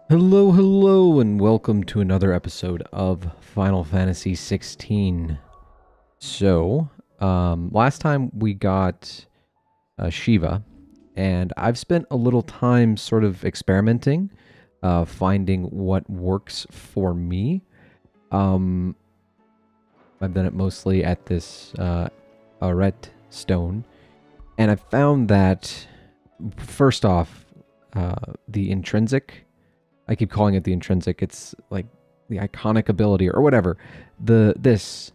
Hello, hello, and welcome to another episode of Final Fantasy 16. Last time we got Shiva, and I've spent a little time sort of experimenting, finding what works for me. Um, I've done it mostly at this Aret stone, and I found that, first off, the intrinsic. I keep calling it the intrinsic. It's like the iconic ability or whatever. This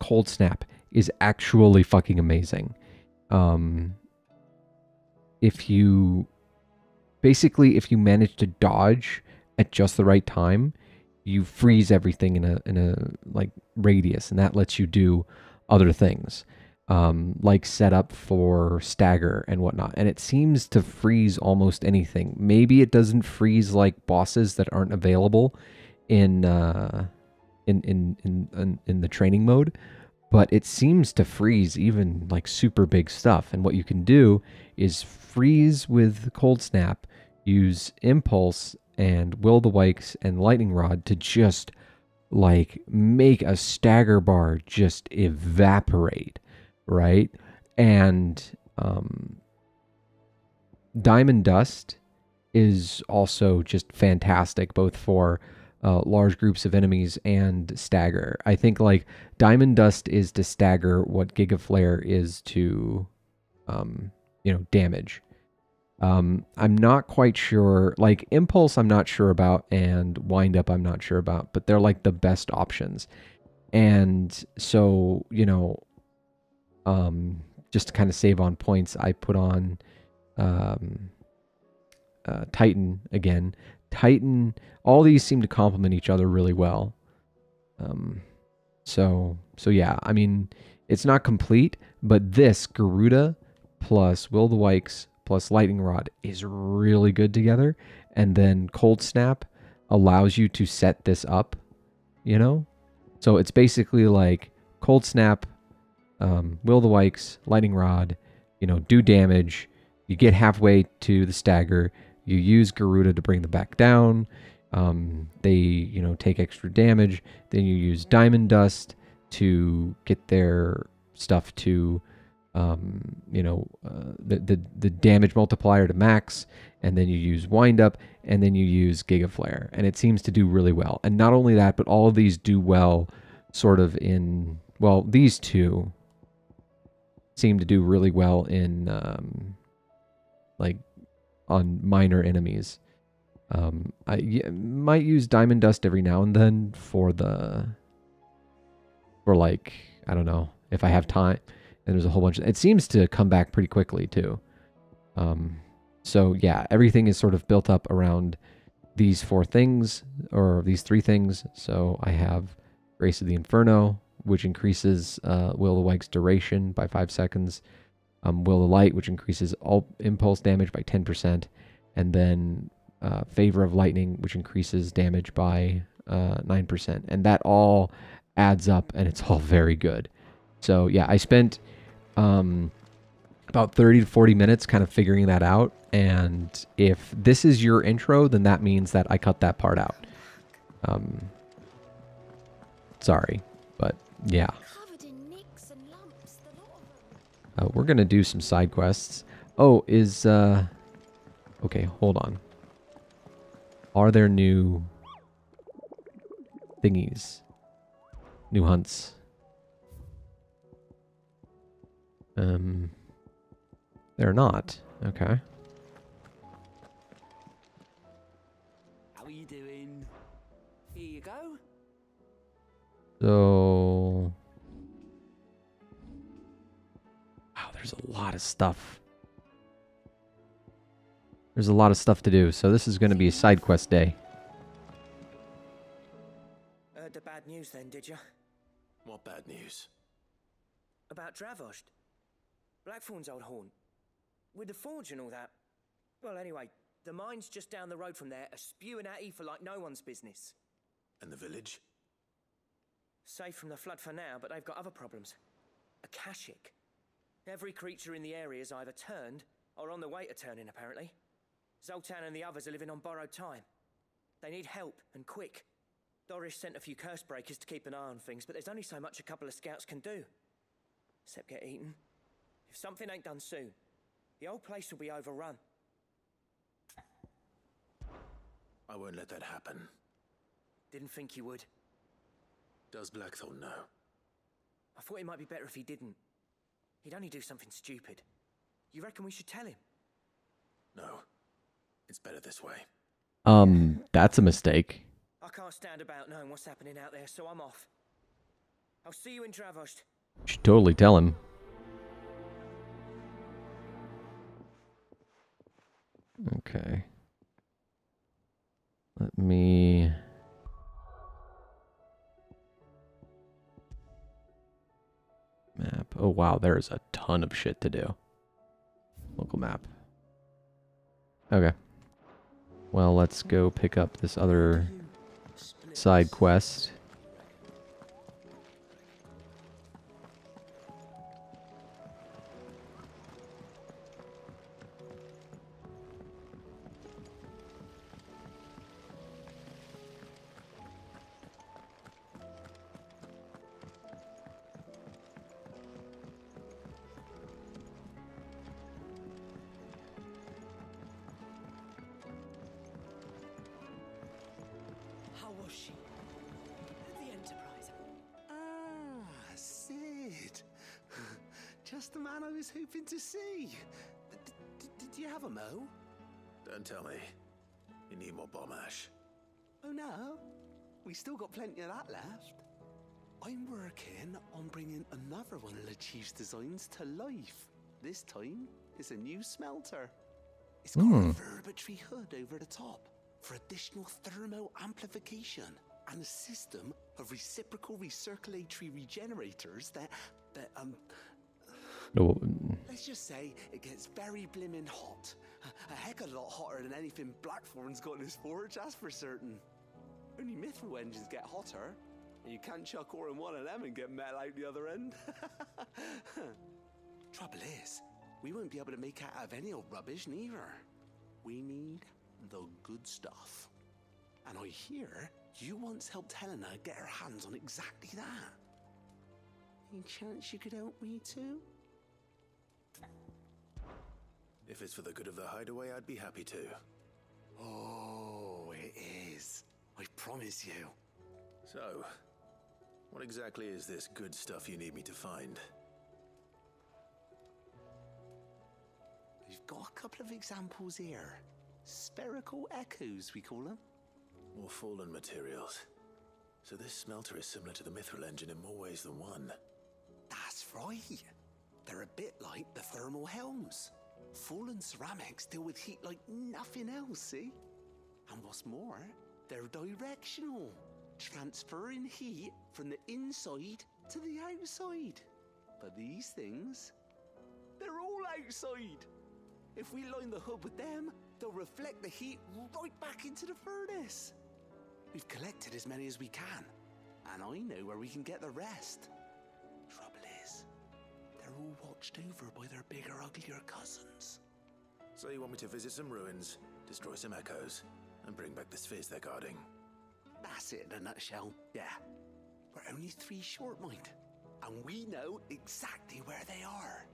cold snap is actually fucking amazing. Um, if you if you manage to dodge at just the right time, you freeze everything in a like radius, and that lets you do other things, like set up for stagger and whatnot. And it seems to freeze almost anything. Maybe it doesn't freeze like bosses that aren't available in in the training mode, but it seems to freeze even like super big stuff. And what you can do is freeze with cold snap, use impulse and will the wikes and lightning rod to just like make a stagger bar just evaporate, right? And diamond dust is also just fantastic, both for large groups of enemies and stagger. I think like diamond dust is to stagger what giga flare is to, damage. I'm not quite sure. Like impulse, I'm not sure about, and wind up, I'm not sure about, but they're like the best options. And so, just to kind of save on points, I put on um, Titan again. Titan, all these seem to complement each other really well. Um, so yeah, I mean, it's not complete, but this Garuda plus Will the Wikes plus Lightning Rod is really good together. And then Cold Snap allows you to set this up, you know? So it's basically like Cold Snap, Will the Wikes, Lightning Rod, do damage. You get halfway to the stagger. You use Garuda to bring them back down. They, take extra damage. Then you use Diamond Dust to get their stuff to, the damage multiplier to max. And then you use Wind Up, and then you use Giga Flare. And it seems to do really well. And not only that, but all of these do well sort of in, well, these two seem to do really well in, like, on minor enemies. Might use Diamond Dust every now and then for like, I don't know, if I have time. And there's a whole bunch it seems to come back pretty quickly too. So yeah, everything is sort of built up around these four things, or these three things. So I have Grace of the Inferno, which increases Will the Wike's duration by 5 seconds. Will the Light, which increases all impulse damage by 10%. And then Favor of Lightning, which increases damage by 9%. And that all adds up, and it's all very good. So yeah, I spent about 30 to 40 minutes kind of figuring that out. And if this is your intro, then that means that I cut that part out. Sorry, but yeah. We're going to do some side quests. Oh, okay, hold on. Are there new thingies? New hunts? They're not. Okay. How are you doing? Here you go. So... wow, there's a lot of stuff. There's a lot of stuff to do, so this is going to be a side quest day. Heard the bad news then, did you? What bad news? About Dravost. Blackthorn's old haunt. With the forge and all that. Well, anyway, the mines just down the road from there are spewing out ether like no one's business. And the village? Safe from the flood for now, but they've got other problems. Akashic. Every creature in the area's either turned or on the way to turning, apparently. Zoltan and the others are living on borrowed time. They need help, and quick. Doris sent a few curse breakers to keep an eye on things, but there's only so much a couple of scouts can do. Except get eaten. If something ain't done soon, the whole place will be overrun. I won't let that happen. Didn't think you would. Does Blackthorn know? I thought it might be better if he didn't. He'd only do something stupid. You reckon we should tell him? No. It's better this way. That's a mistake. I can't stand about knowing what's happening out there, so I'm off. I'll see you in Dravost. Should totally tell him. Okay. Let me... Map. Oh wow, there's a ton of shit to do. Local map. Okay. Well, let's go pick up this other side quest. How was she? The Enterprise. Ah, Sid. Just the man I was hoping to see. Did you have a mo? Don't tell me. You need more bomb ash. Oh no, we still got plenty of that left. I'm working on bringing another one of the Chief's designs to life. This time, it's a new smelter. It's got a verbatory hood over the top for additional thermo amplification and a system of reciprocal recirculatory regenerators that No, let's just say it gets very blimmin' hot. A heck of a lot hotter than anything Blackthorn's got in his forge, that's for certain. Only mithril engines get hotter, and you can't chuck ore in one of them and get metal out the other end. Trouble is, we won't be able to make out of any old rubbish neither. We need the good stuff. And I hear you once helped Helena get her hands on exactly that. Any chance you could help me too? If it's for the good of the hideaway, I'd be happy to. Oh, it is. I promise you. So, what exactly is this good stuff you need me to find? We've got a couple of examples here. Spherical echoes, we call them. More fallen materials. So this smelter is similar to the mithril engine in more ways than one. That's right. They're a bit like the thermal helms. Fallen ceramics deal with heat like nothing else, see? And what's more, they're directional, transferring heat from the inside to the outside. But these things, they're all outside. If we line the hood with them, they'll reflect the heat right back into the furnace. We've collected as many as we can, and I know where we can get the rest. Trouble is, they're all watched over by their bigger, uglier cousins. So you want me to visit some ruins, destroy some echoes, and bring back the spheres they're guarding? That's it in a nutshell, yeah. We're only 3 short, mind, and we know exactly where they are.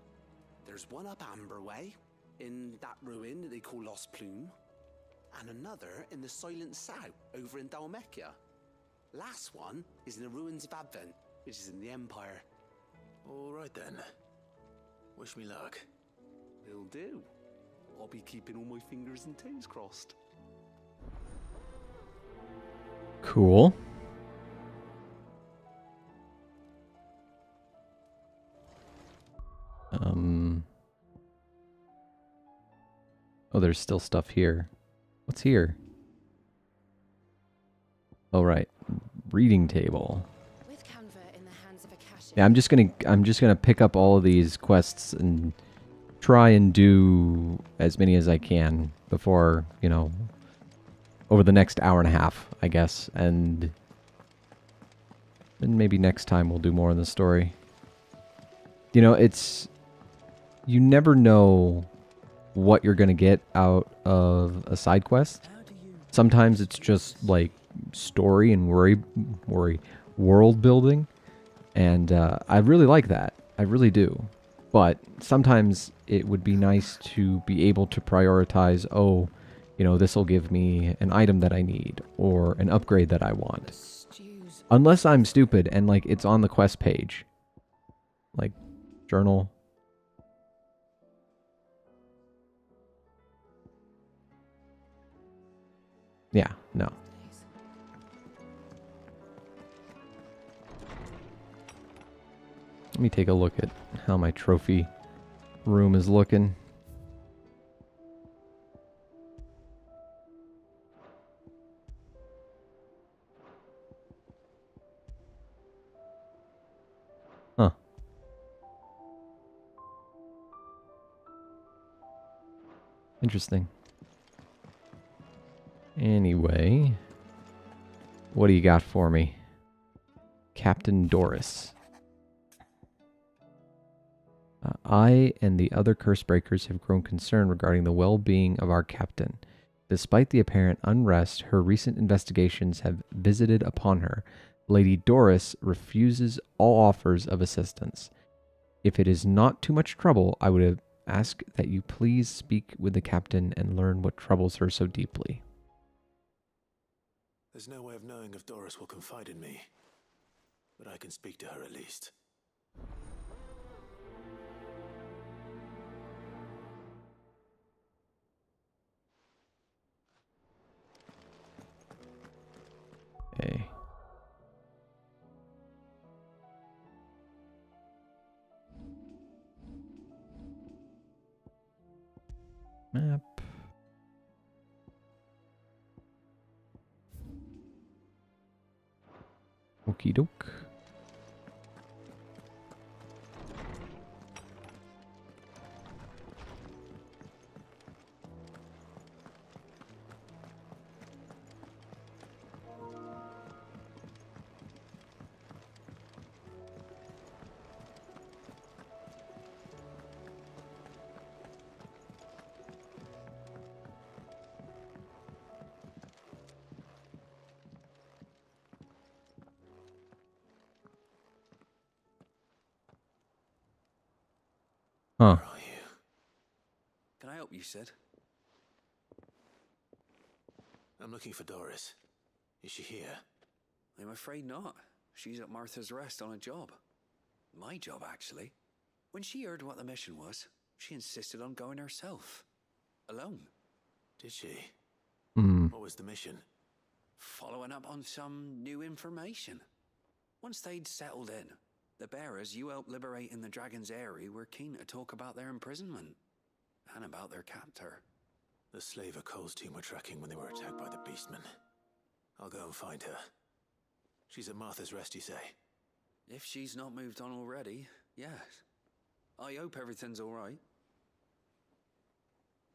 There's one up Amber Way, in that ruin that they call Lost Plume, and another in the Silent South, over in Dalmekia. Last one is in the ruins of Advent, which is in the Empire. All right then. Wish me luck. Will do. I'll be keeping all my fingers and toes crossed. cool. Oh, there's still stuff here. What's here? Oh, right. Reading table. With Canva in the hands of Akasha. Yeah, I'm just gonna pick up all of these quests and try and do as many as I can before, you know, over the next hour and a half, I guess. And then maybe next time we'll do more in the story. You know, you never know what you're going to get out of a side quest. How do you Sometimes it's just like story and world building, and I really like that. I really do. But sometimes it would be nice to be able to prioritize, oh, you know, this will give me an item that I need or an upgrade that I want. Stews. Unless I'm stupid and like it's on the quest page. Like journal. Yeah, no. Let me take a look at how my trophy room is looking. Huh. Interesting. Anyway, what do you got for me? Captain Doris. I and the other Cursebreakers have grown concerned regarding the well-being of our captain. Despite the apparent unrest her recent investigations have visited upon her, Lady Doris refuses all offers of assistance. If it is not too much trouble, I would ask that you please speak with the captain and learn what troubles her so deeply. There's no way of knowing if Doris will confide in me, but I can speak to her at least. Okay. Map. Okie doke. Huh. Where are you? Can I help you, Sid? I'm looking for Doris. Is she here? I'm afraid not. She's at Martha's Rest on a job. My job, actually. When she heard what the mission was, she insisted on going herself. Alone. Did she? Hmm. What was the mission? Following up on some new information. Once they'd settled in, the bearers you helped liberate in the Dragon's Eyrie were keen to talk about their imprisonment. And about their captor. The slaver Cole's team were tracking when they were attacked by the Beastmen. I'll go and find her. She's at Martha's Rest, you say? If she's not moved on already, yes. I hope everything's all right.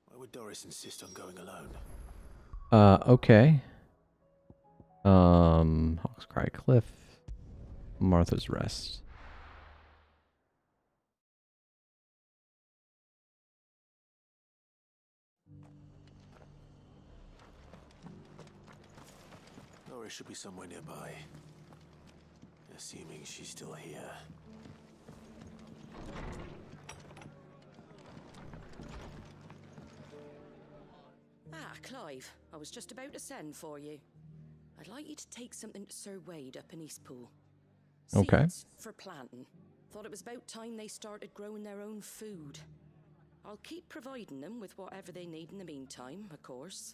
Why would Doris insist on going alone? Okay. Hawkscry Cliff. Martha's Rest. Doris should be somewhere nearby. Assuming she's still here. Ah, Clive, I was just about to send for you. I'd like you to take something to Sir Wade up in Eastpool. Okay. Seeds for planting. Thought it was about time they started growing their own food. I'll keep providing them with whatever they need in the meantime, of course.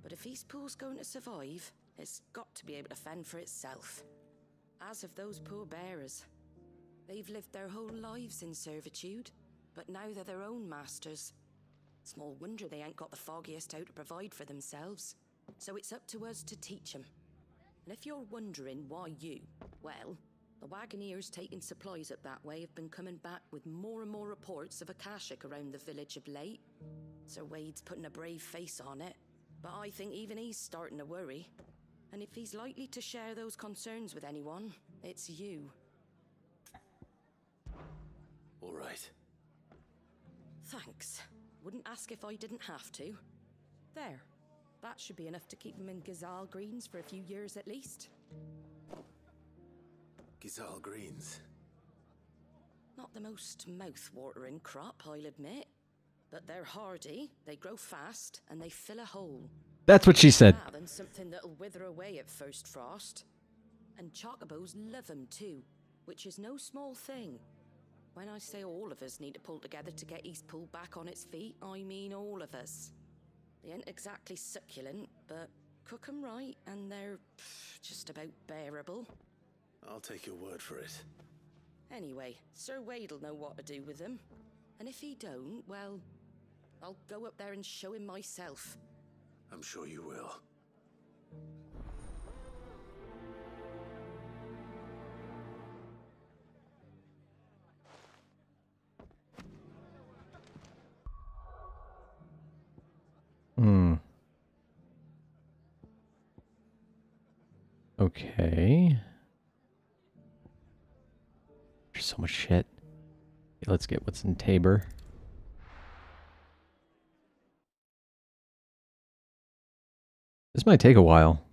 But if Eastpool's going to survive, it's got to be able to fend for itself. As of those poor bearers. They've lived their whole lives in servitude, but now they're their own masters. Small wonder they ain't got the foggiest how to provide for themselves. So it's up to us to teach them. And if you're wondering why you, well, the Wagoneers taking supplies up that way have been coming back with more and more reports of Akashic around the village of late. Sir Wade's putting a brave face on it, but I think even he's starting to worry. And if he's likely to share those concerns with anyone, it's you. All right. Thanks. Wouldn't ask if I didn't have to. There. That That should be enough to keep them in Gazal Greens for a few years at least. Gizal Greens. Not the most mouth-watering crop, I'll admit. But they're hardy, they grow fast, and they fill a hole. That's what she said. Rather than something that'll wither away at first frost. And chocobos love them too, which is no small thing. When I say all of us need to pull together to get Eastpool back on its feet, I mean all of us. They ain't exactly succulent, but cook 'em right and they're just about bearable. I'll take your word for it. Anyway, Sir Wade'll know what to do with them. And if he don't, well, I'll go up there and show him myself. I'm sure you will. Okay. There's so much shit. Okay, let's get what's in Tabor. This might take a while.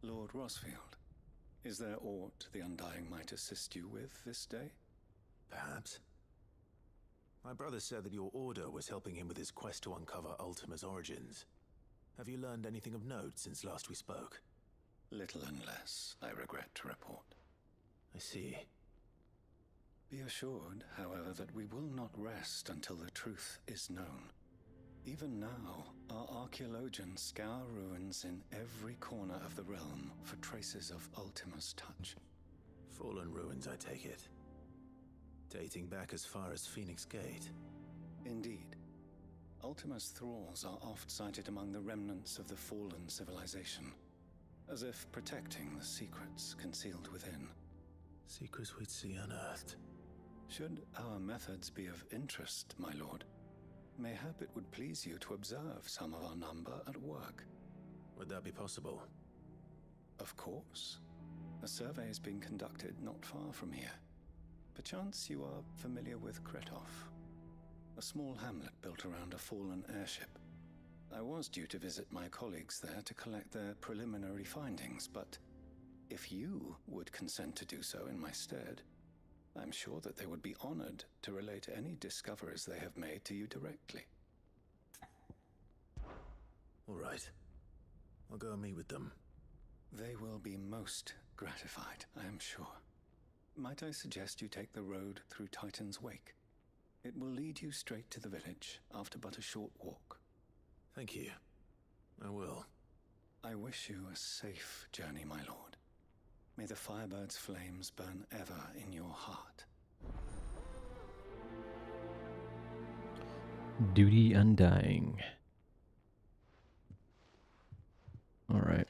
Lord Rosfield, is there aught the Undying might assist you with this day? Perhaps. My brother said that your order was helping him with his quest to uncover Ultima's origins. Have you learned anything of note since last we spoke? Little and less, I regret to report. I see. Be assured, however, that we will not rest until the truth is known. Even now, our archaeologians scour ruins in every corner of the realm for traces of Ultima's touch. Fallen ruins, I take it. Dating back as far as Phoenix Gate. Indeed. Ultima's thralls are oft sighted among the remnants of the fallen civilization, as if protecting the secrets concealed within. Secrets we'd see unearthed. Should our methods be of interest, my lord, mayhap it would please you to observe some of our number at work. Would that be possible? Of course. A survey is being conducted not far from here. Perchance you are familiar with Kretov, a small hamlet built around a fallen airship. I was due to visit my colleagues there to collect their preliminary findings, but if you would consent to do so in my stead, I'm sure that they would be honored to relate any discoveries they have made to you directly. All right. I'll go and meet with them. They will be most gratified, I am sure. Might I suggest you take the road through Titan's Wake? It will lead you straight to the village after but a short walk. Thank you. I will. I wish you a safe journey, my lord. May the Firebird's flames burn ever in your heart. Duty Undying. All right.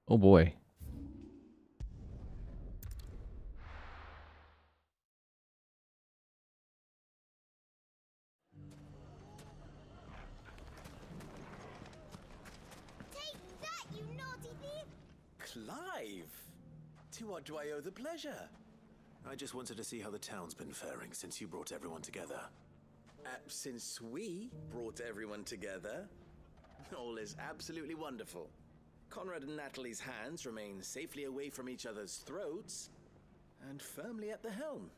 Oh boy. Take that, you naughty thief! Clive! To what do I owe the pleasure? I just wanted to see how the town's been faring since you brought everyone together. Since we brought everyone together, all is absolutely wonderful. Conrad and Natalie's hands remain safely away from each other's throats and firmly at the helm.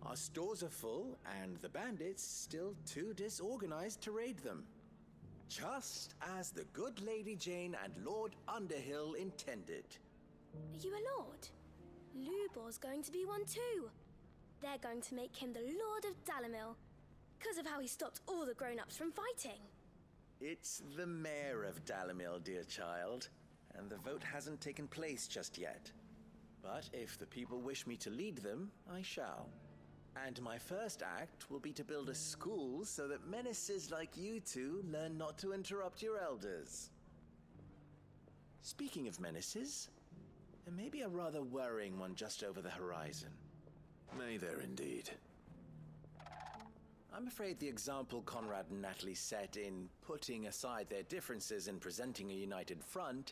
Our stores are full and the bandits still too disorganized to raid them. Just as the good Lady Jane and Lord Underhill intended. Are you a lord? Lubor's going to be one too. They're going to make him the Lord of Dalimil, because of how he stopped all the grown-ups from fighting. It's the mayor of Dalimil, dear child, and the vote hasn't taken place just yet. But if the people wish me to lead them, I shall. And my first act will be to build a school so that menaces like you two learn not to interrupt your elders. Speaking of menaces, there may be a rather worrying one just over the horizon. May there indeed. I'm afraid the example Conrad and Natalie set in putting aside their differences and presenting a united front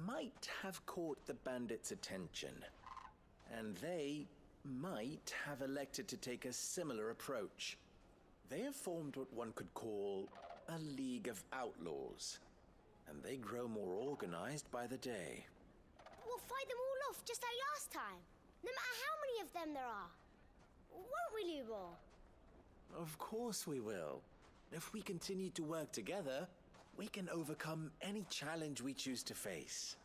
might have caught the bandits' attention. And they might have elected to take a similar approach. They have formed what one could call a League of Outlaws, and they grow more organized by the day. We'll fight them all off just like last time, no matter how many of them there are. Won't we, Lubor? Of course we will. If we continue to work together, we can overcome any challenge we choose to face.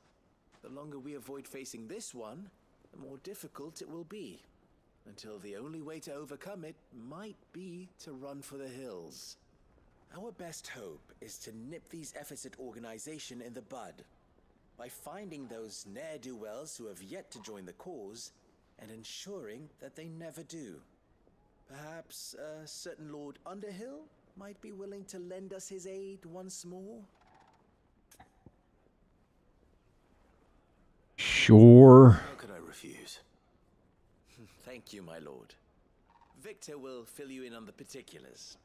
The longer we avoid facing this one, the more difficult it will be. Until the only way to overcome it might be to run for the hills. Our best hope is to nip these efforts at organization in the bud by finding those ne'er-do-wells who have yet to join the cause and ensuring that they never do. Perhaps a certain Lord Underhill might be willing to lend us his aid once more? Sure. How could I refuse? Thank you, my lord. Victor will fill you in on the particulars.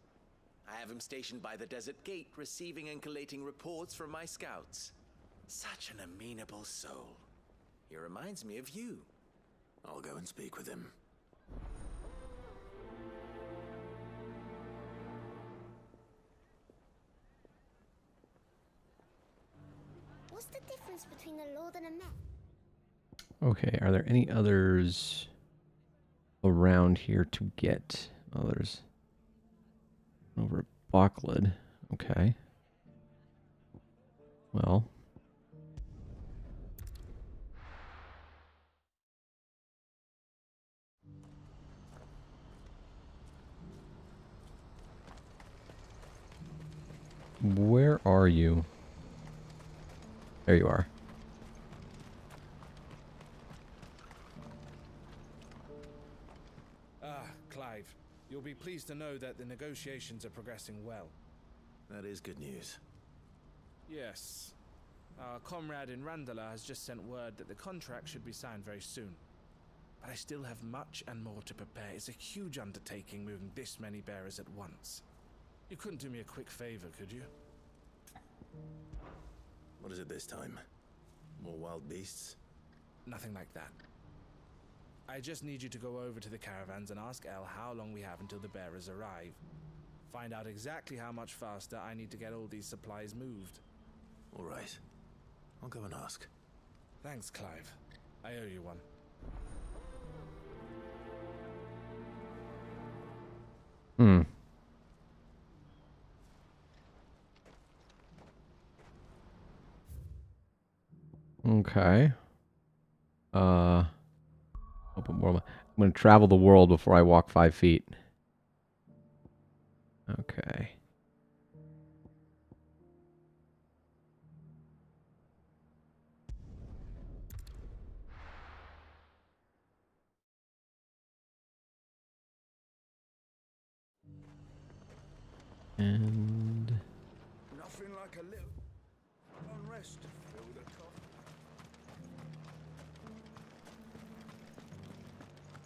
I have him stationed by the Desert Gate, receiving and collating reports from my scouts. Such an amenable soul. He reminds me of you. I'll go and speak with him. What's the difference between a lord and a man? Okay, are there any others around here to get? Oh, there's over at Bocklid. Okay. Well. Where are you? There you are. Clive, you'll be pleased to know that the negotiations are progressing well. That is good news. Yes. Our comrade in Randala has just sent word that the contract should be signed very soon. But I still have much and more to prepare. It's a huge undertaking moving this many bearers at once. You couldn't do me a quick favor, could you? What is it this time? More wild beasts? Nothing like that. I just need you to go over to the caravans and ask El how long we have until the bearers arrive. Find out exactly how much faster I need to get all these supplies moved. All right. I'll go and ask. Thanks, Clive. I owe you one. Okay. Open world. I'm going to travel the world before I walk 5 feet. Okay. And nothing like a little unrest to fill the coffin.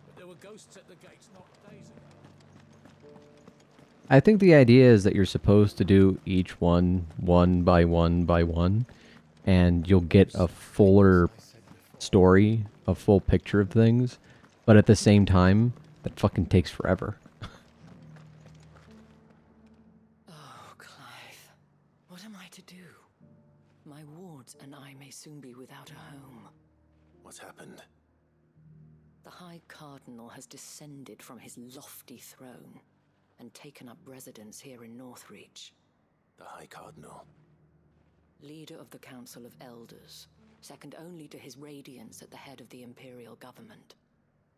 But there were ghosts at the gates not days ago. I think the idea is that you're supposed to do each one by one, and you'll get a fuller story, a full picture of things, but at the same time, that fucking takes forever. Oh, Clive. What am I to do? My wards and I may soon be without a home. What's happened? The High Cardinal has descended from his lofty throne and taken up residence here in Northreach. The High Cardinal? Leader of the Council of Elders, second only to his Radiance at the head of the Imperial government.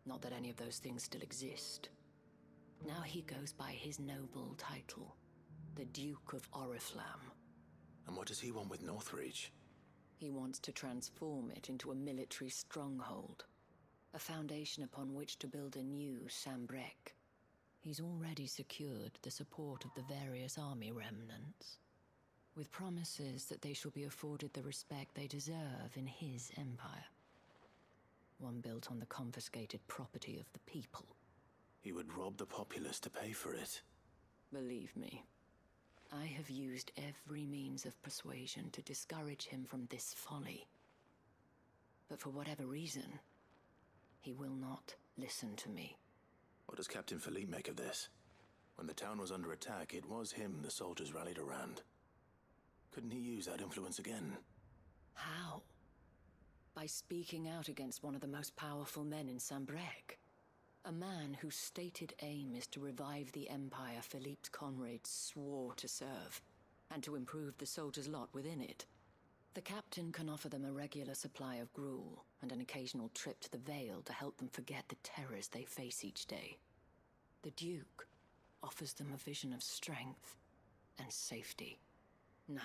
Not that any of those things still exist. Now he goes by his noble title, the Duke of Oriflamme. And what does he want with Northreach? He wants to transform it into a military stronghold, a foundation upon which to build a new Sambrec. He's already secured the support of the various army remnants, with promises that they shall be afforded the respect they deserve in his empire. One built on the confiscated property of the people. He would rob the populace to pay for it. Believe me, I have used every means of persuasion to discourage him from this folly. But for whatever reason, he will not listen to me. What does Captain Philippe make of this? When the town was under attack, it was him the soldiers rallied around. Couldn't he use that influence again? How? By speaking out against one of the most powerful men in Sambrec. A man whose stated aim is to revive the empire Philippe's comrades swore to serve, and to improve the soldiers' lot within it. The captain can offer them a regular supply of gruel, and an occasional trip to the Vale to help them forget the terrors they face each day. The Duke offers them a vision of strength and safety. No.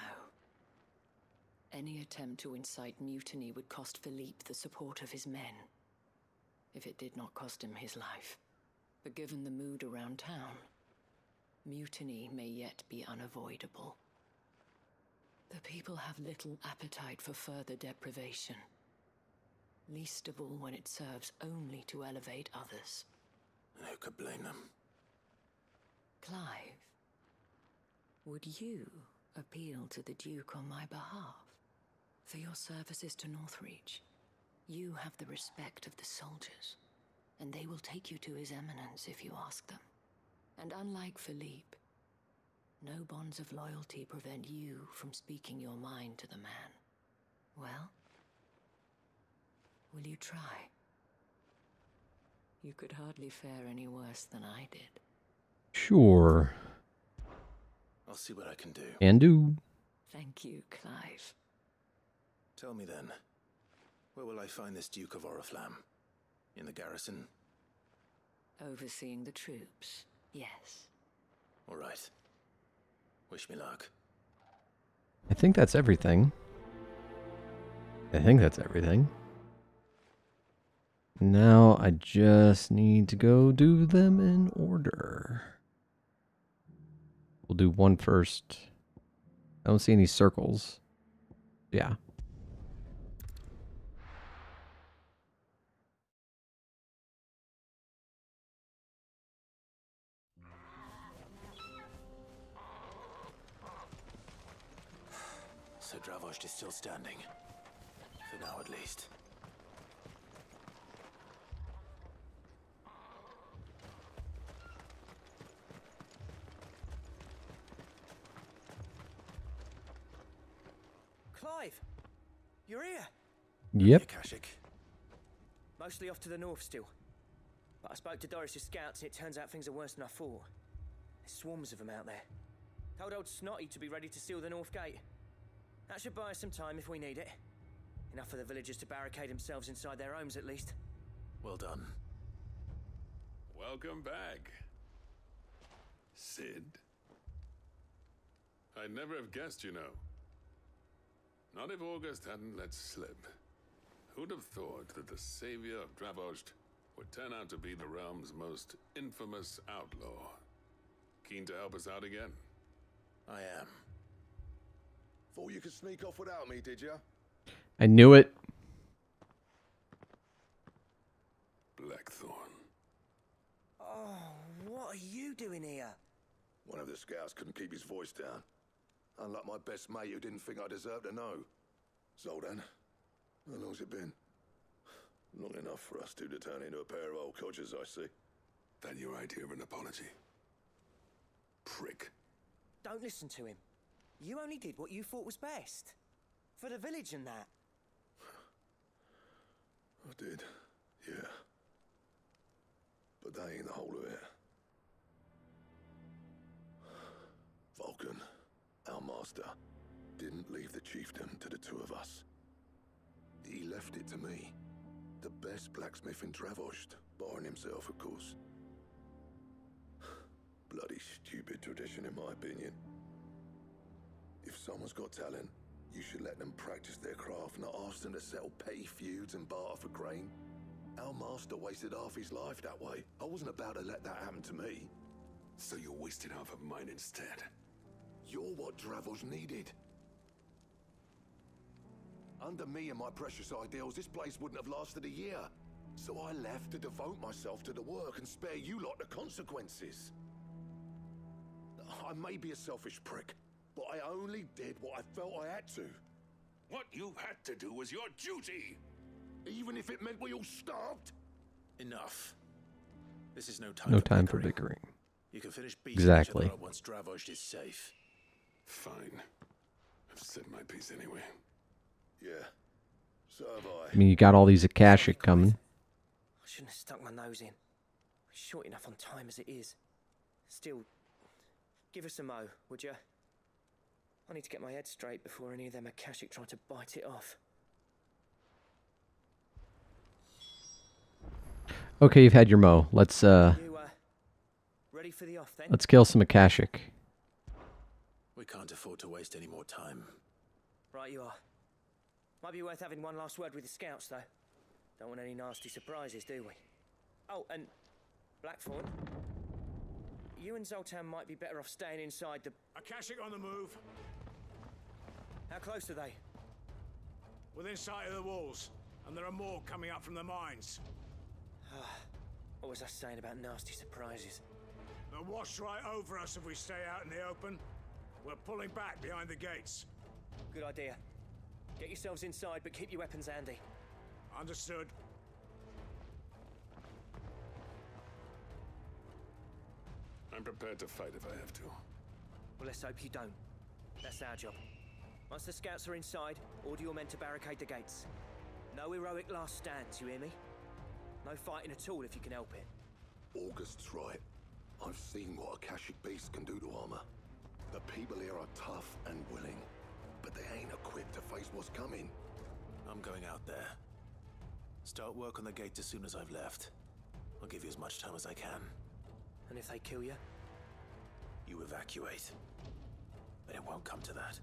Any attempt to incite mutiny would cost Philippe the support of his men, if it did not cost him his life. But given the mood around town, mutiny may yet be unavoidable. The people have little appetite for further deprivation, least of all when it serves only to elevate others. Who could blame them? Clive, would you appeal to the Duke on my behalf? For your services to Northreach, you have the respect of the soldiers, and they will take you to His Eminence if you ask them. And unlike Philippe, no bonds of loyalty prevent you from speaking your mind to the man. Well, will you try? You could hardly fare any worse than I did. Sure. I'll see what I can do. Can do. Thank you, Clive. Tell me then, where will I find this Duke of Oriflamme? In the garrison? Overseeing the troops, yes. All right. Wish me luck. I think that's everything. Now I just need to go do them in order. We'll do one first. I don't see any circles. Yeah. So Dravost is still standing. For now, at least. Clive! You're here! Yep. Akashic. Mostly off to the north still. But I spoke to Doris's scouts and it turns out things are worse than I thought. There's swarms of them out there. Told old Snotty to be ready to seal the north gate. That should buy us some time if we need it. Enough for the villagers to barricade themselves inside their homes at least. Well done. Welcome back, Cid. I'd never have guessed, you know. Not if August hadn't let slip. Who'd have thought that the savior of Dravost would turn out to be the realm's most infamous outlaw? Keen to help us out again? I am. Thought you could sneak off without me, did you? I knew it. Blackthorn. Oh, what are you doing here? One of the scouts couldn't keep his voice down. Unlike my best mate who didn't think I deserved to know. Zoldan, how long's it been? Long enough for us two to turn into a pair of old codgers, I see. That your idea of an apology? Prick. Don't listen to him. You only did what you thought was best. For the village and that. I did, yeah. But that ain't the whole of it. Vulcan, our master, didn't leave the chiefdom to the two of us. He left it to me. The best blacksmith in Dravost, barring himself, of course. Bloody stupid tradition, in my opinion. If someone's got talent, you should let them practice their craft, not ask them to settle petty feuds and barter for grain. Our master wasted half his life that way. I wasn't about to let that happen to me. So you wasted half of mine instead? You're what Dravost needed. Under me and my precious ideals, this place wouldn't have lasted a year. So I left to devote myself to the work and spare you lot the consequences. I may be a selfish prick, but I only did what I felt I had to. What you had to do was your duty! Even if it meant we all starved? Enough. This is no time No for time for bickering. bickering. You can finish beating Exactly. each other up once Dravoj is safe. Fine. I've said my piece anyway. Yeah. So have I. I mean, you got all these Akashic coming. I shouldn't have stuck my nose in. Short enough on time as it is. Still, give us a mo, would you? I need to get my head straight before any of them Akashic try to bite it off. Okay, you've had your mo. Let's Ready for the off then? let's kill some Akashic. We can't afford to waste any more time. Right you are. Might be worth having one last word with the scouts though. Don't want any nasty surprises, do we? Oh, and Blackthorn, you and Zoltan might be better off staying inside the... Akashic on the move. How close are they? Within sight of the walls. And there are more coming up from the mines. What was I saying about nasty surprises? They'll wash right over us if we stay out in the open. We're pulling back behind the gates. Good idea. Get yourselves inside, but keep your weapons handy. Understood. I'm prepared to fight if I have to. Well, let's hope you don't. That's our job. Once the scouts are inside, order your men to barricade the gates. No heroic last stands, you hear me? No fighting at all if you can help it. August's right. I've seen what Akashic beasts can do to armor. The people here are tough and willing, but they ain't equipped to face what's coming. I'm going out there. Start work on the gate as soon as I've left. I'll give you as much time as I can. And if they kill you? You evacuate. But it won't come to that.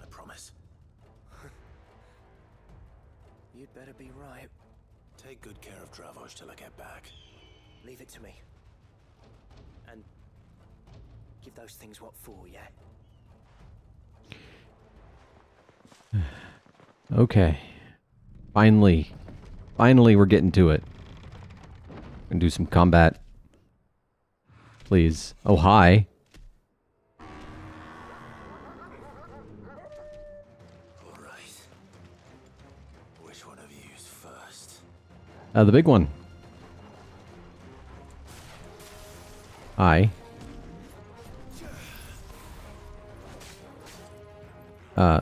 I promise. You'd better be right. Take good care of Dravoj till I get back. Leave it to me. And give those things what for, yeah? Okay. Finally we're getting to it. Gonna do some combat. Please. Oh, hi. Alright. Which one of you's first? The big one. Hi.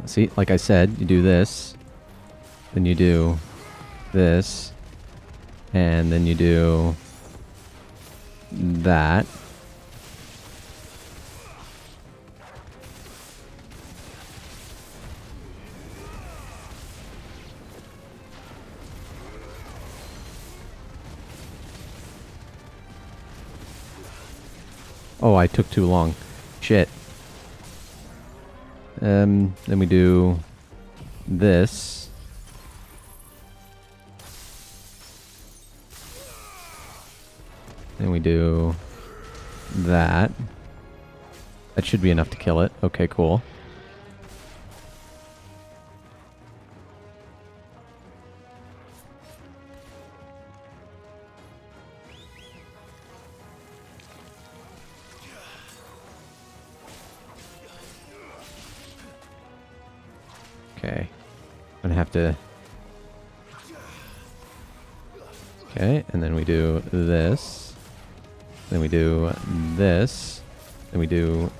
See, like I said, you do this, then you do this, and then you do that. Oh, I took too long. Shit. Then we do this. Then we do that. That should be enough to kill it. Okay, cool. Okay, I'm gonna have to... Okay, and then we do this. Then we do this. Then we do...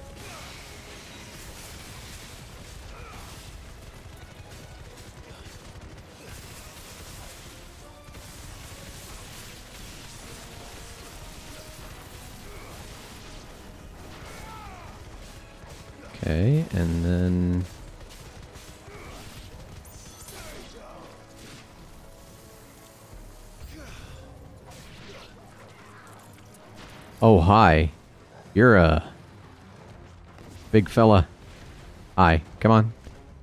Okay, and then... Oh, hi. You're a big fella. Hi. Come on.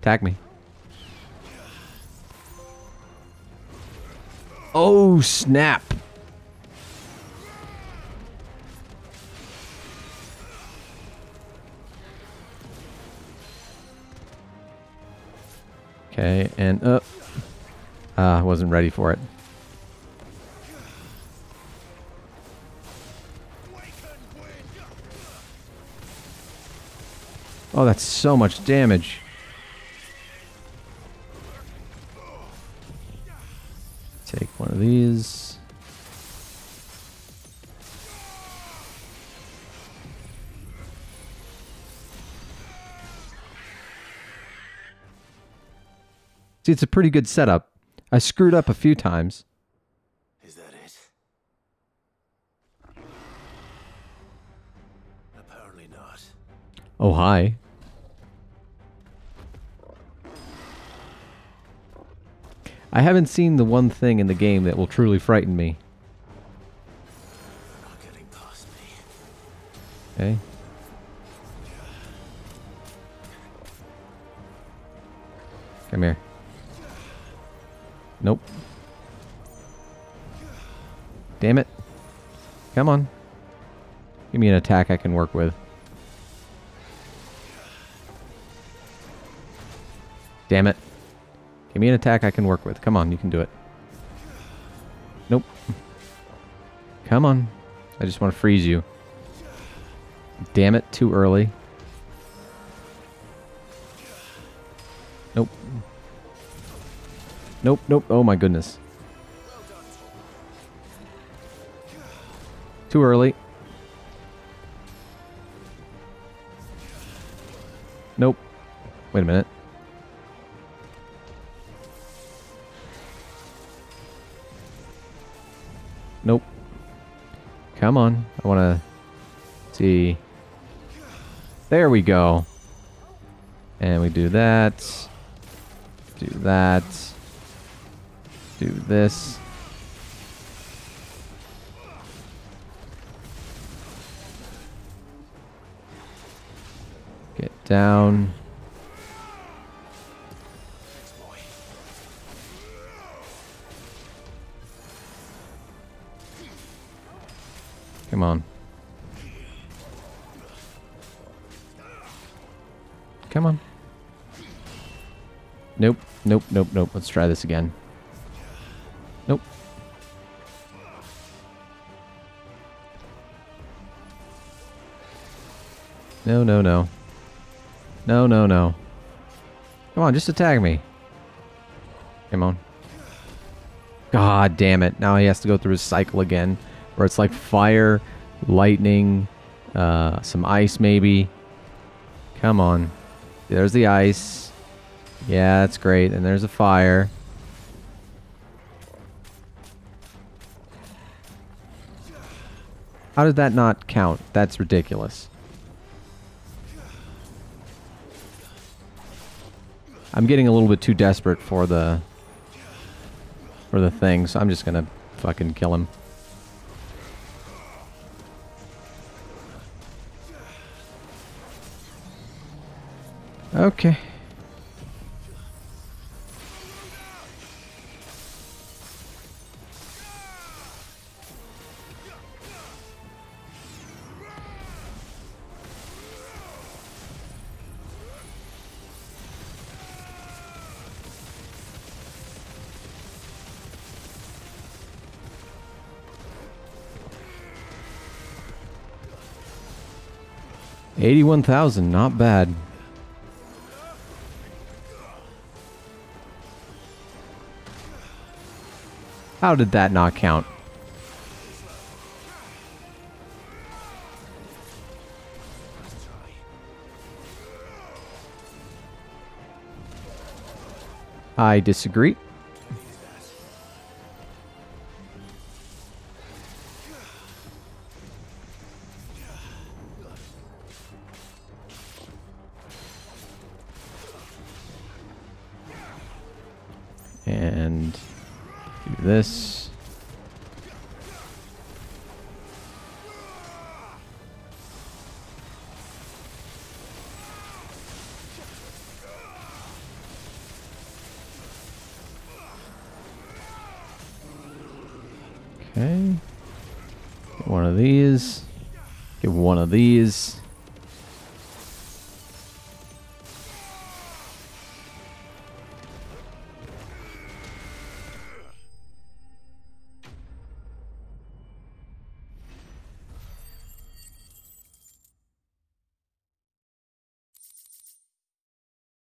Attack me. Oh, snap. Okay, and I wasn't ready for it. Oh, that's so much damage. Take one of these. See, it's a pretty good setup. I screwed up a few times. Is that it? Apparently not. Oh, hi. I haven't seen the one thing in the game that will truly frighten me. Not getting past me. Okay. Come here. Nope. Damn it. Come on. Give me an attack I can work with. Damn it. Give me an attack I can work with. Come on, you can do it. Nope. Come on. I just want to freeze you. Damn it, too early. Nope. Nope, nope. Oh my goodness. Too early. Nope. Wait a minute. Nope. Come on. I want to see. There we go. And we do that. Do that. Do this. Get down. Come on. Come on. Nope, nope, nope, nope. Let's try this again. Nope. No, no, no. No, no, no. Come on, just attack me. Come on. God damn it. Now he has to go through his cycle again. Where it's like fire, lightning, some ice maybe. Come on. There's the ice. Yeah, that's great. And there's a fire. How did that not count? That's ridiculous. I'm getting a little bit too desperate for the thing, so I'm just gonna fucking kill him. Okay. $81,000, not bad. How did that not count? I disagree. And do this. Okay. Get one of these. Get one of these.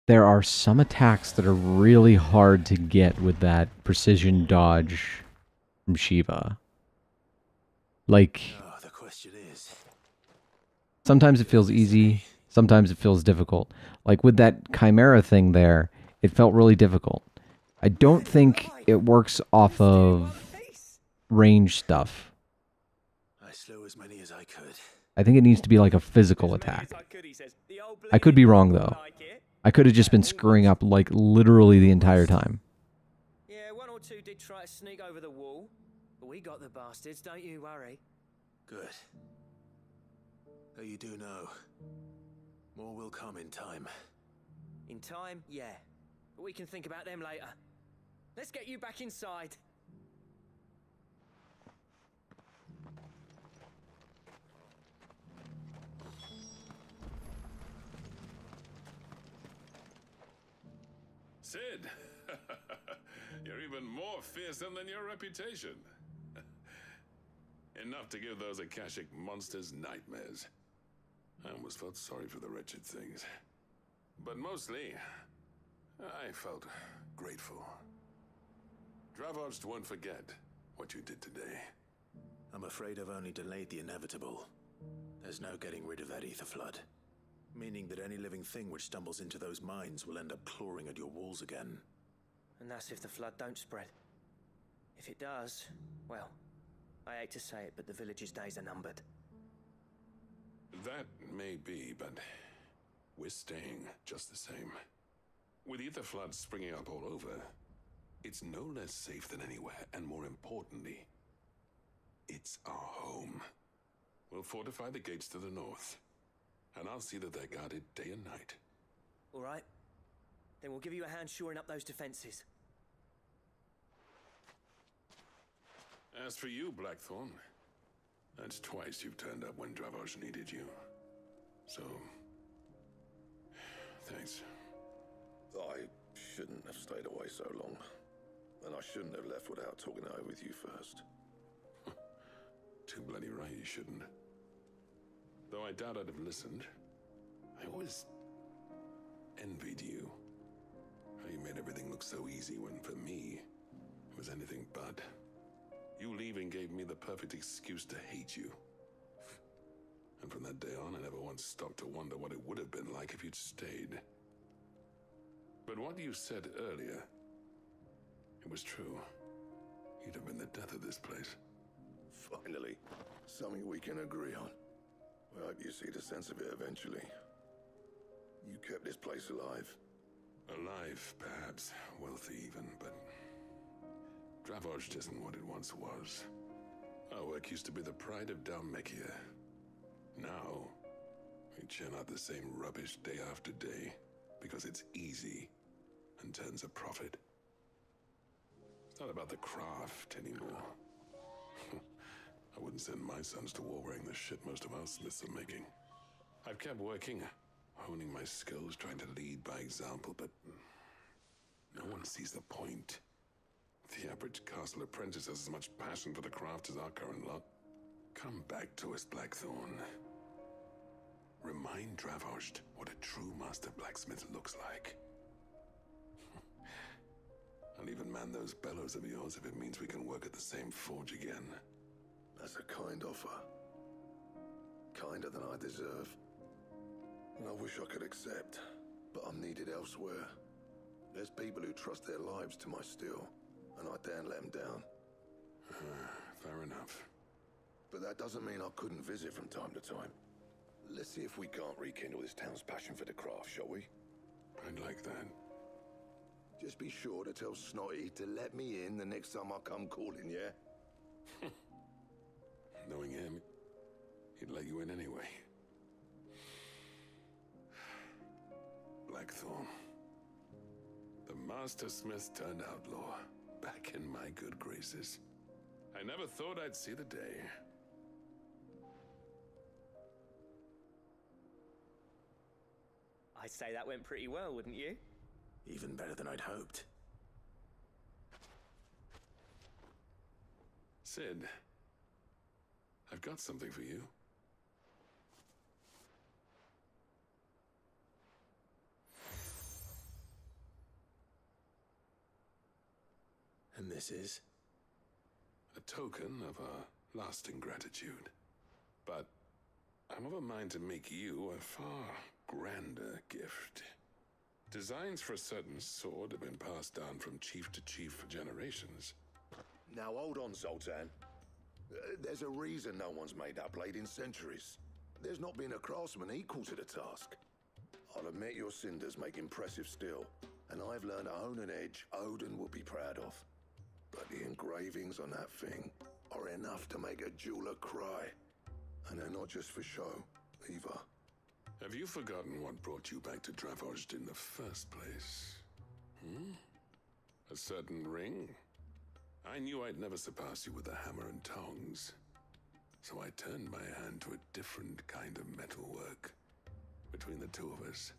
there are some attacks that are really hard to get with that precision dodge from Shiva. Like, the question is, sometimes it feels easy, sometimes it feels difficult. Like with that Chimera thing there, it felt really difficult. I don't think it works off of range stuff. I slew as many as I could. I think it needs to be like a physical attack. I could be wrong though. I could have just been screwing up like literally the entire time. Yeah, one or two did try to sneak over the wall, but we got the bastards, don't you worry. Good. Though you do know, more will come in time. In time, yeah. But we can think about them later. Let's get you back inside. Sid, you're even more fearsome than your reputation. Enough to give those Akashic monsters nightmares. I almost felt sorry for the wretched things. But mostly, I felt grateful. Dravoged won't forget what you did today. I'm afraid I've only delayed the inevitable. There's no getting rid of that ether flood. Meaning that any living thing which stumbles into those mines will end up clawing at your walls again. And that's if the flood don't spread. If it does, well, I hate to say it, but the village's days are numbered. That may be, but we're staying just the same. With ether floods springing up all over, it's no less safe than anywhere, and more importantly, it's our home. We'll fortify the gates to the north, and I'll see that they're guarded day and night. All right. Then we'll give you a hand shoring up those defenses. As for you, Blackthorn, that's twice you've turned up when Dravos needed you. So, thanks. I shouldn't have stayed away so long. And I shouldn't have left without talking it over with you first. Too bloody right you shouldn't. Though I doubt I'd have listened. I always envied you. How you made everything look so easy when, for me, it was anything but. You leaving gave me the perfect excuse to hate you. And from that day on, I never once stopped to wonder what it would have been like if you'd stayed. But what you said earlier, it was true. You'd have been the death of this place. Finally, something we can agree on. I hope you see the sense of it eventually. You kept this place alive. Alive, perhaps. Wealthy even, but Dravoged isn't what it once was. Our work used to be the pride of Dhalmekia. Now, we churn out the same rubbish day after day because it's easy and turns a profit. It's not about the craft anymore. I wouldn't send my sons to war wearing the shit most of our smiths are making. I've kept working, honing my skills, trying to lead by example, but no one sees the point. The average castle apprentice has as much passion for the craft as our current lot. Come back to us, Blackthorn. Remind Dravoged what a true master blacksmith looks like. I'll even man those bellows of yours if it means we can work at the same forge again. That's a kind offer. Kinder than I deserve. And I wish I could accept, but I'm needed elsewhere. There's people who trust their lives to my steel, and I daren't let them down. Fair enough. But that doesn't mean I couldn't visit from time to time. Let's see if we can't rekindle this town's passion for the craft, shall we? I'd like that. Just be sure to tell Snotty to let me in the next time I come calling, yeah? Knowing him, he'd let you in anyway. Blackthorn. The Master Smith turned outlaw, back in my good graces. I never thought I'd see the day. I'd say that went pretty well, wouldn't you? Even better than I'd hoped. Sid, I've got something for you. this is? A token of our lasting gratitude. But I'm of a mind to make you a far grander gift. Designs for a certain sword have been passed down from chief to chief for generations. Now hold on, Zoltan. There's a reason no one's made that blade in centuries. There's not been a craftsman equal to the task. I'll admit your cinders make impressive steel, and I've learned to hone an edge Odin will be proud of. But the engravings on that thing are enough to make a jeweler cry. And they're not just for show, either. Have you forgotten what brought you back to Dravozd in the first place? A certain ring? I knew I'd never surpass you with a hammer and tongs. So I turned my hand to a different kind of metalwork. Between the two of us,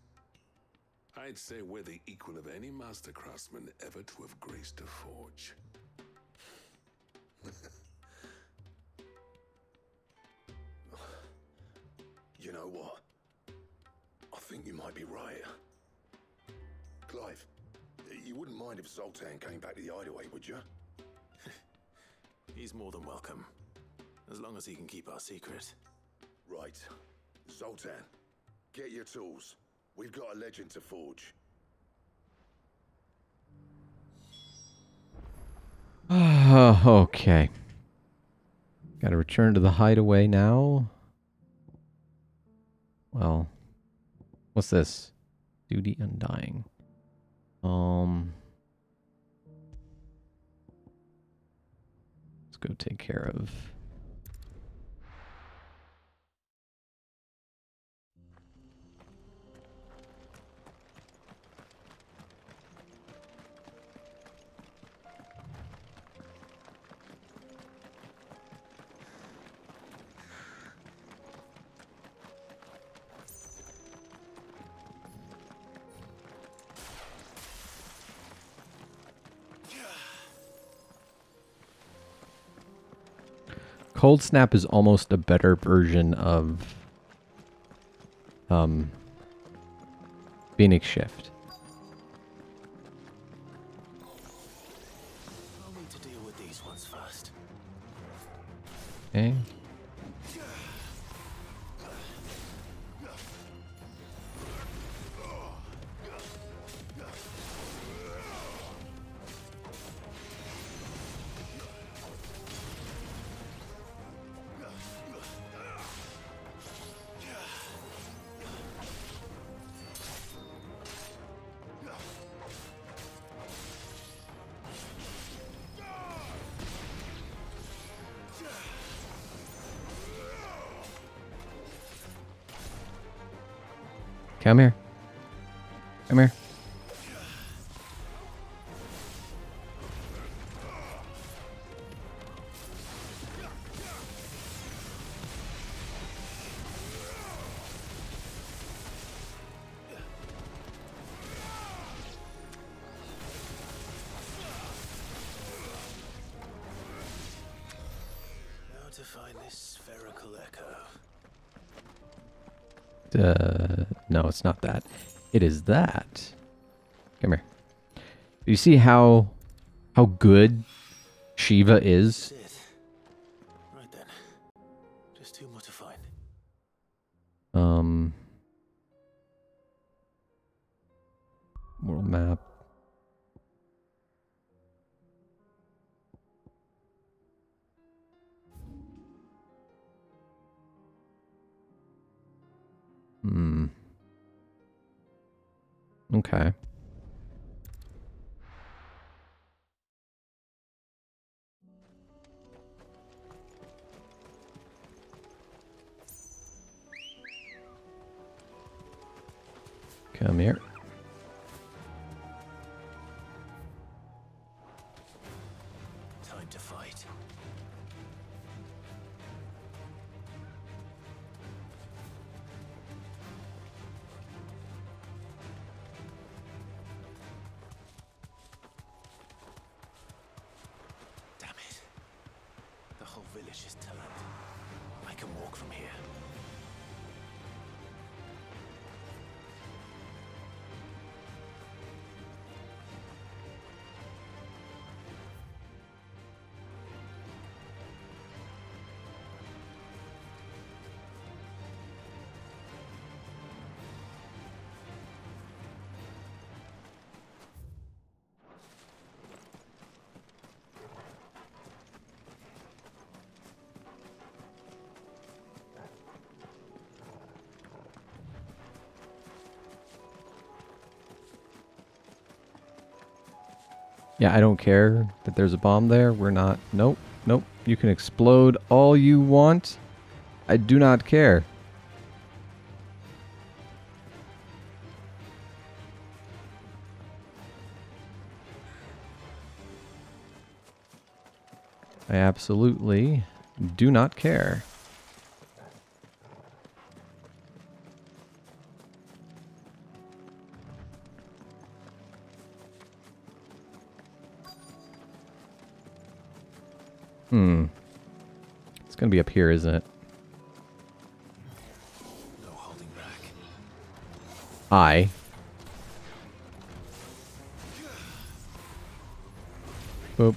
I'd say we're the equal of any master craftsman ever to have graced a forge. You know what? I think you might be right. Clive, you wouldn't mind if Zoltan came back to the Hideaway, would you? He's more than welcome. As long as he can keep our secret. Right. Zoltan, get your tools. We've got a legend to forge. Okay. Gotta return to the Hideaway now. Well, what's this? Duty Undying. Let's go take care of... Cold Snap is almost a better version of Phoenix Shift. I'll need to deal with these ones first. Okay. Come here. Come here. Now to find this spherical echo. No, it's not that. It is that. Come here. Do you see how good Shiva is? That's it. Right then. Just two more to find. World map. Okay. Come here. Time to fight. Damn it. The whole village is turned. I can walk from here. Yeah, I don't care that there's a bomb there. We're not... Nope, nope. You can explode all you want. I do not care. I absolutely do not care. It's gonna be up here, isn't it? No holding back. Boop.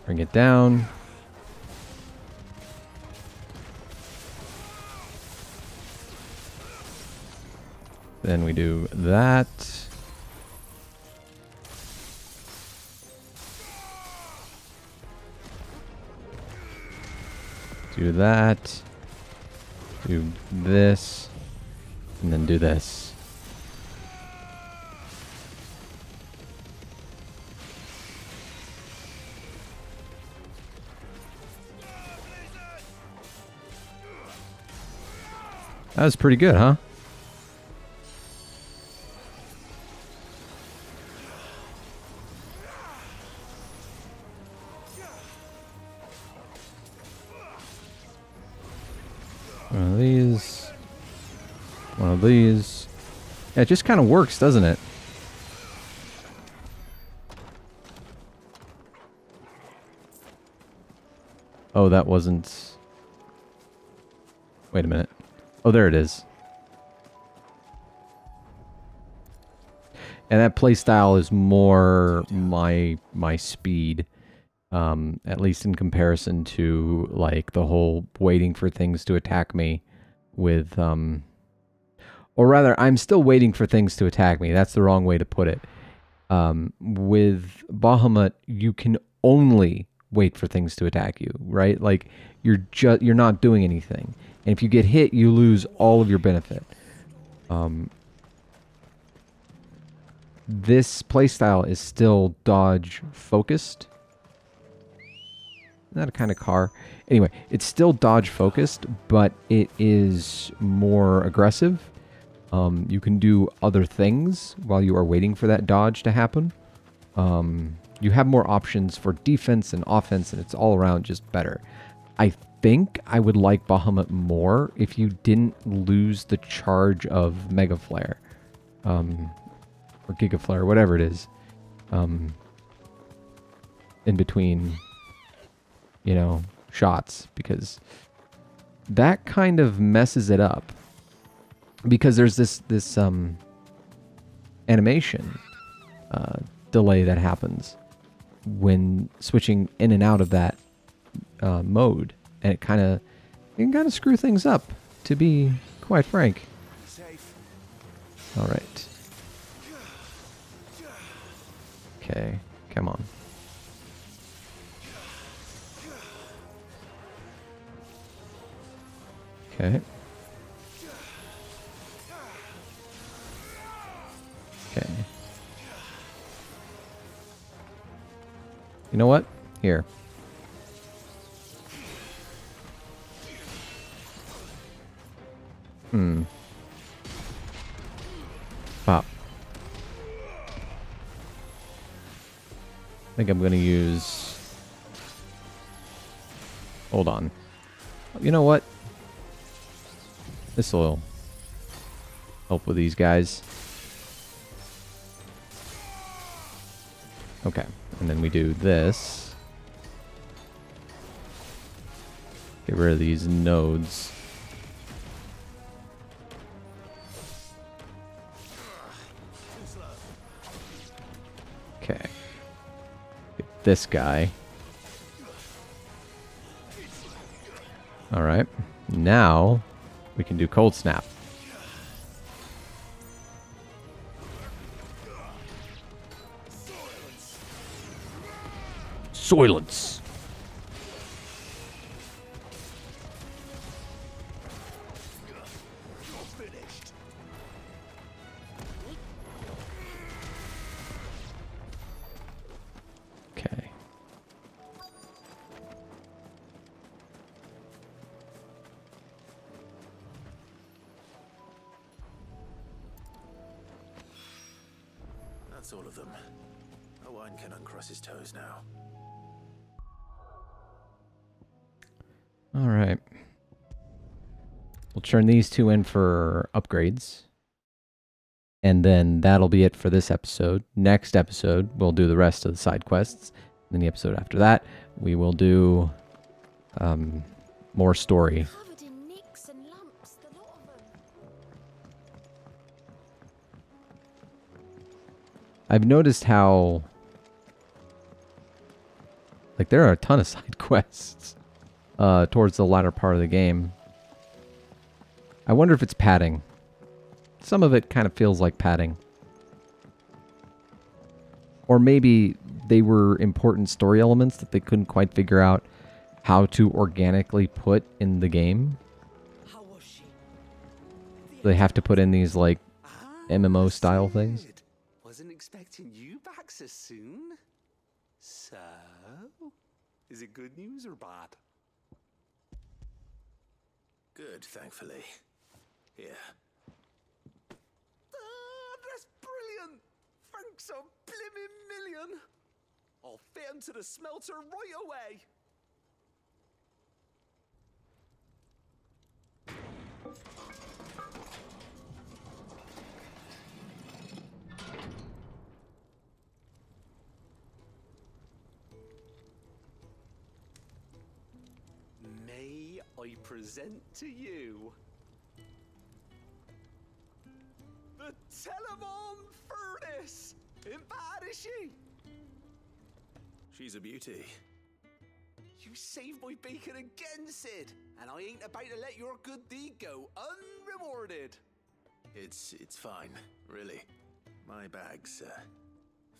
Bring it down. Then we do that. Do that. Do this. And then do this. That was pretty good, huh? One of these. One of these. Yeah, it just kind of works, doesn't it? Oh, that wasn't... Wait a minute. Oh, there it is. And that playstyle is more my speed. At least in comparison to, like, the whole waiting for things to attack me with, or rather, I'm still waiting for things to attack me. That's the wrong way to put it. With Bahamut, you can only wait for things to attack you, right? Like, you're not doing anything. And if you get hit, you lose all of your benefit. This playstyle is still dodge focused. Not a kind of car. Anyway, it's still dodge focused, but it is more aggressive. You can do other things while you are waiting for that dodge to happen. You have more options for defense and offense, and it's all around just better. I think I would like Bahamut more if you didn't lose the charge of Mega Flare. Or Giga Flare, whatever it is. In between... you know, shots, because that kind of messes it up, because there's this animation delay that happens when switching in and out of that mode, and it kind of screw things up, to be quite frank. All right. Okay, come on. Okay. Okay. You know what? Here. Pop. I think I'm going to use... Hold on. You know what? This will help with these guys. Okay, and then we do this. Get rid of these nodes. Okay. Get this guy. Alright. Now... we can do Cold Snap. Silence. That's all of them. Owain can uncross his toes now. All right. We'll turn these two in for upgrades. And then that'll be it for this episode. Next episode, we'll do the rest of the side quests. And then the episode after that, we will do more story. Covered in nicks and lumps, the lot of them. I've noticed how, like, there are a ton of side quests towards the latter part of the game. I wonder if it's padding. Some of it kind of feels like padding. Or maybe they were important story elements that they couldn't quite figure out how to organically put in the game. They have to put in these, like, MMO style things. Wasn't expecting you back so soon. So, is it good news or bad? Good, thankfully. Here. That's brilliant! Thanks a blimmin' million! I'll fit 'em to the smelter right away! May I present to you the Telemon Furnace! Ain't bad, is she? She's a beauty. You saved my bacon again, Sid, and I ain't about to let your good deed go unrewarded. It's fine, really. My bag's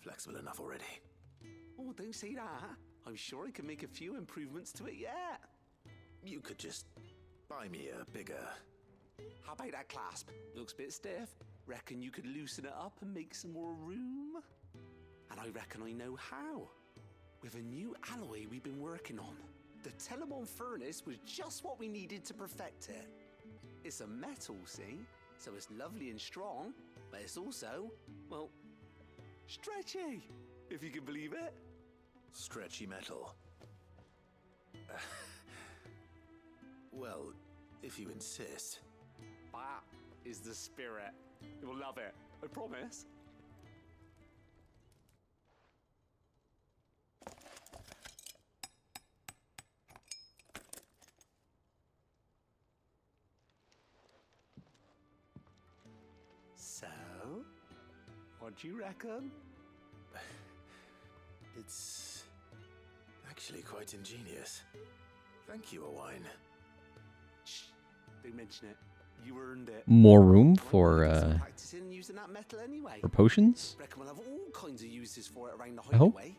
flexible enough already. Oh, don't say that. I'm sure I can make a few improvements to it yet. You could just buy me a bigger... How about that clasp? Looks a bit stiff. Reckon you could loosen it up and make some more room? And I reckon I know how. With a new alloy we've been working on. The Telemon Furnace was just what we needed to perfect it. It's a metal, see? So it's lovely and strong, but it's also, well, stretchy, if you can believe it. Stretchy metal. Well, if you insist. That is the spirit. You'll love it, I promise. So, what do you reckon? It's actually quite ingenious. Thank you, Owain. Shh, don't mention it. You earned it. More room for Practicing using that metal anyway. for potions? Reckon we'll have all kinds of uses for it around the I hope. hideaway.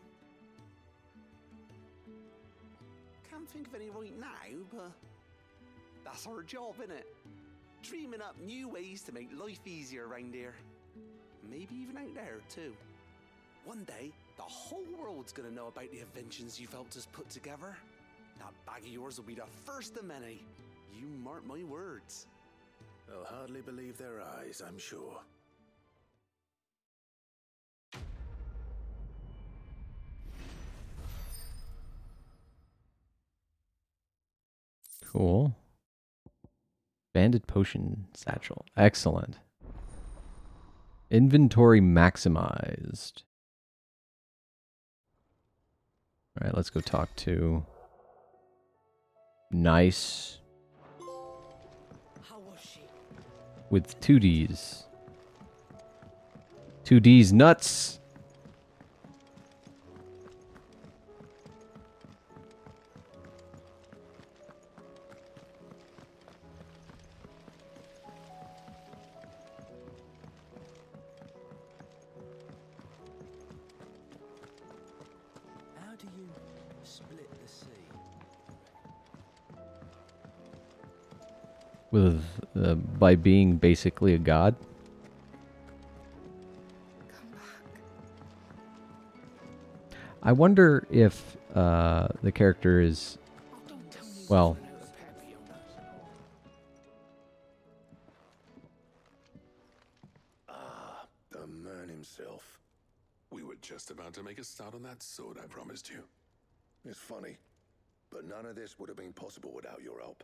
Can't think of any right now, but that's our job, innit? Dreaming up new ways to make life easier around here. Maybe even out there, too. One day, the whole world's gonna know about the inventions you've helped us put together. That bag of yours will be the first of many. You mark my words. They'll hardly believe their eyes, I'm sure. Cool. Banded potion satchel. Excellent. Inventory maximized. All right, let's go talk to Nice. How was she? With 2Ds. 2Ds nuts. How do you split the sea? With by being basically a god. I wonder if the character is, well, Ah, the man himself. to make a start on that sword I promised you. It's funny, but none of this would have been possible without your help.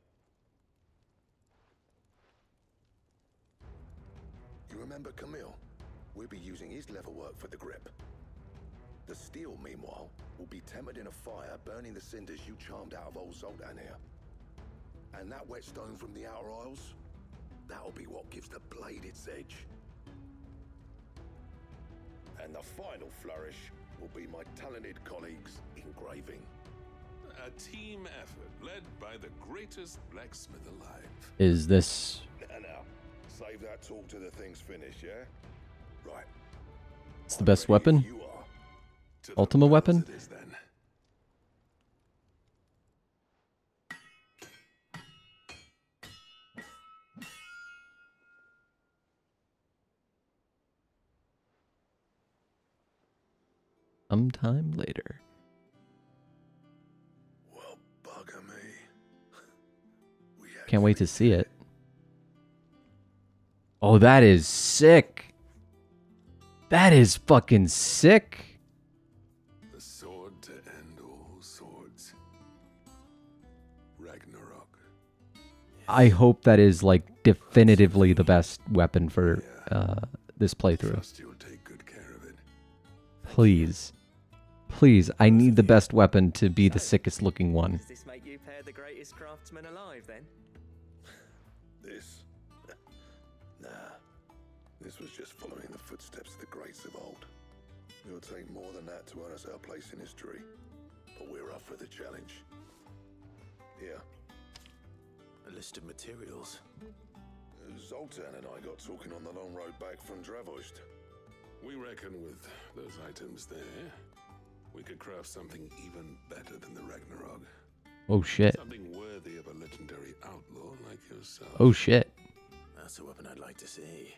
You remember Camille? We'll be using his leatherwork for the grip. The steel, meanwhile, will be tempered in a fire, burning the cinders you charmed out of old Zoltan here. And that whetstone from the Outer Isles, that'll be what gives the blade its edge. And the final flourish will be my talented colleagues' engraving. A team effort led by the greatest blacksmith alive. Is this... Now, save that talk till the thing's finished, yeah? Right. It's the best weapon? Ultima weapon? It is then. Sometime later. Well, bugger me. Can't wait to see it. Oh, that is sick. That is fucking sick. The sword to end all swords. Ragnarok. I hope that is like definitively the best weapon for this playthrough. Trust you'll take good care of it. Please. Please, I need the best weapon to be the sickest looking one. Does this make you pair the greatest craftsman alive, then? This? Nah. This was just following the footsteps of the greats of old. It'll take more than that to earn us our place in history. But we're up for the challenge. Here. A list of materials. Zoltan and I got talking on the long road back from Dravost. We reckon with those items there, we could craft something even better than the Ragnarok. Oh shit. Something worthy of a legendary outlaw like yourself. Oh shit. That's a weapon I'd like to see.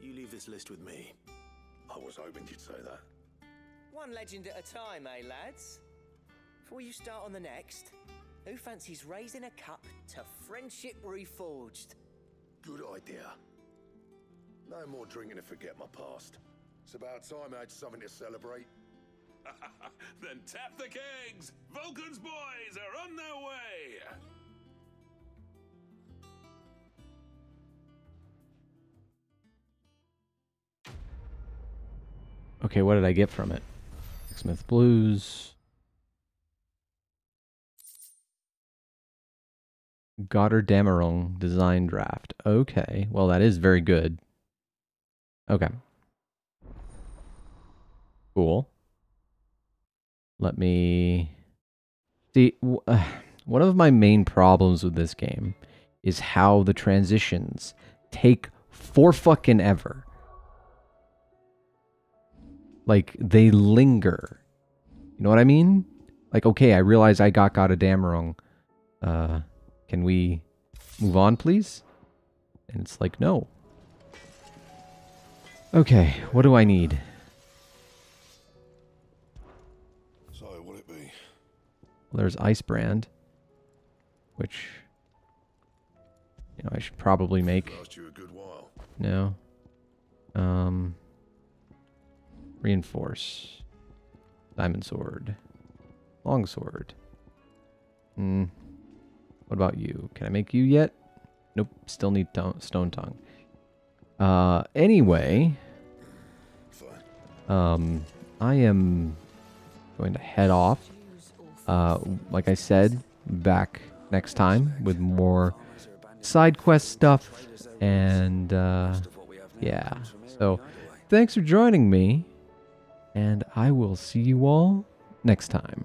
You leave this list with me. I was hoping you'd say that. One legend at a time, eh, lads? Before you start on the next, who fancies raising a cup to friendship reforged? Good idea. No more drinking to forget my past. It's about time I had something to celebrate. Then tap the kegs! Vulcan's boys are on their way! Okay, what did I get from it? Smith Blues. Gotterdammerung design draft. Okay, well that is very good. Okay. Cool. Let me see. One of my main problems with this game is how the transitions take for fucking ever. Like, they linger. You know what I mean? Like, okay, I realize I got Gotterdammerung. Can we move on, please? And it's like, no. Okay, what do I need? So, what'd it be? Well, there's Icebrand, which, you know, I should probably make. Last you a good while. No. Reinforce. Diamond Sword. Longsword. What about you? Can I make you yet? Nope. Still need Stone Tongue. Anyway. I am going to head off. Like I said, back next time with more side quest stuff. And, yeah. So, thanks for joining me. And I will see you all next time.